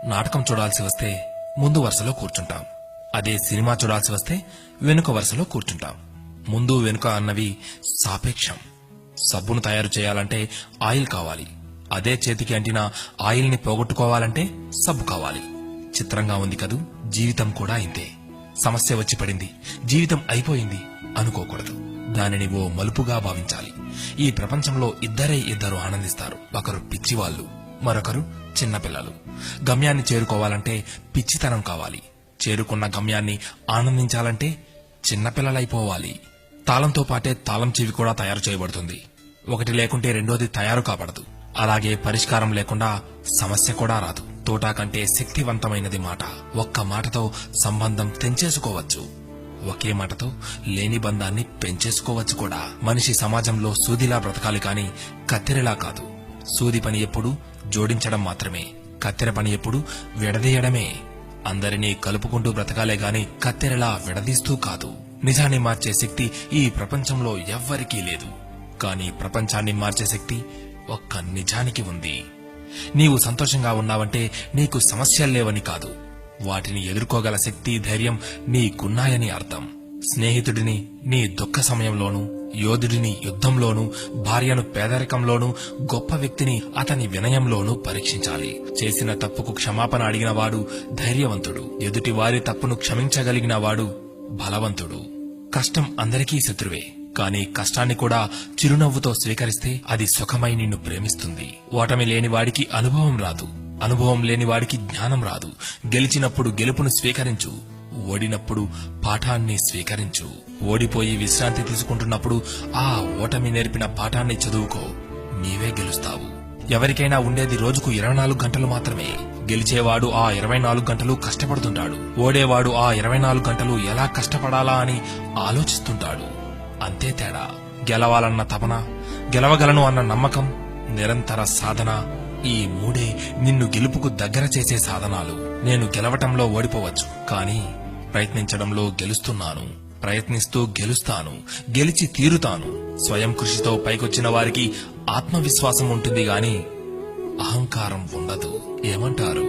నాటకం చూడాల్సి వస్తే ముందు వరుసలో కూర్చుంటాం. అదే సినిమా చూడాల్సి వస్తే వెనుక వరుసలో కూర్చుంటాం. ముందు వెనుక అన్నవి సాపేక్షం. సబ్బును తయారు చేయాలంటే ఆయిల్ కావాలి. అదే చేతికి అంటిన ఆయిల్ని పోగొట్టుకోవాలంటే సబ్బు కావాలి. చిత్రంగా ఉంది కదూ, జీవితం కూడా ఇంతే. సమస్య వచ్చి పడింది, జీవితం అయిపోయింది అనుకోకూడదు. దానిని ఓ మలుపుగా భావించాలి. ఈ ప్రపంచంలో ఇద్దరు ఆనందిస్తారు. ఒకరు పిచ్చివాళ్లు, మరొకరు చిన్నపిల్లలు. గమ్యాన్ని చేరుకోవాలంటే పిచ్చితనం కావాలి. చేరుకున్న గమ్యాన్ని ఆనందించాలంటే చిన్నపిల్లలైపోవాలి. తాళంతో పాటే తాళం చెవి కూడా తయారు చేయబడుతుంది. ఒకటి లేకుంటే రెండోది తయారు కాబడదు. అలాగే పరిష్కారం లేకుండా సమస్య కూడా రాదు. తోటా కంటే శక్తివంతమైనది మాట. ఒక్క మాటతో సంబంధం తెంచేసుకోవచ్చు. ఒకే మాటతో లేని బంధాన్ని పెంచేసుకోవచ్చు కూడా. మనిషి సమాజంలో సూదిలా బ్రతకాలి కాని కత్తెరలా కాదు. సూది పని ఎప్పుడు జోడించడం మాత్రమే, కత్తెర పని ఎప్పుడు విడదీయడమే. అందరినీ కలుపుకుంటూ బ్రతకాలే గాని కత్తెరలా విడదీస్తూ కాదు. నిజాన్ని మార్చే శక్తి ఈ ప్రపంచంలో ఎవ్వరికీ లేదు. కానీ ప్రపంచాన్ని మార్చే శక్తి ఒక్క నిజానికి ఉంది. నీవు సంతోషంగా ఉన్నావంటే నీకు సమస్యల్లేవని కాదు, వాటిని ఎదుర్కోగల శక్తి, ధైర్యం నీకున్నాయని అర్థం. స్నేహితుడిని నీ దుఃఖ సమయంలోనూ, యోధుడిని యుద్ధంలోనూ, భార్యను పేదరికంలోనూ, గొప్ప వ్యక్తిని అతని వినయంలోనూ పరీక్షించాలి. చేసిన తప్పుకు క్షమాపణ అడిగిన వాడు ధైర్యవంతుడు. ఎదుటి వారి తప్పును క్షమించగలిగిన వాడు బలవంతుడు. కష్టం అందరికీ శత్రువే, కానీ కష్టాన్ని కూడా చిరునవ్వుతో స్వీకరిస్తే అది సుఖమై నిన్ను ప్రేమిస్తుంది. ఓటమి లేని వాడికి అనుభవం రాదు, అనుభవం లేని వాడికి జ్ఞానం రాదు. గెలిచినప్పుడు గెలుపును స్వీకరించు, ఓడినప్పుడు పాఠాన్ని స్వీకరించు. ఓడిపోయి విశ్రాంతి తీసుకుంటున్నప్పుడు ఆ ఓటమి నేర్పిన పాఠాన్ని చదువుకో. నీవే గెలుస్తావు. ఎవరికైనా ఉండేది రోజుకు 24 గంటలు మాత్రమే. గెలిచేవాడు ఆ 24 గంటలు కష్టపడుతుంటాడు. ఓడేవాడు ఆ 24 గంటలు ఎలా కష్టపడాలా అని ఆలోచిస్తుంటాడు. అంతే తేడా. గెలవాలన్న తపన, గెలవగలను అన్న నమ్మకం, నిరంతర సాధన, ఈ మూడే నిన్ను గెలుపుకు దగ్గర చేసే సాధనాలు. నేను గెలవటంలో ఓడిపోవచ్చు, కానీ ప్రయత్నించడంలో గెలుస్తున్నాను. ప్రయత్నిస్తూ గెలుస్తాను, గెలిచి తీరుతాను. స్వయం కృషితో పైకొచ్చిన వారికి ఆత్మవిశ్వాసం ఉంటుంది గాని అహంకారం ఉండదు. ఏమంటారు?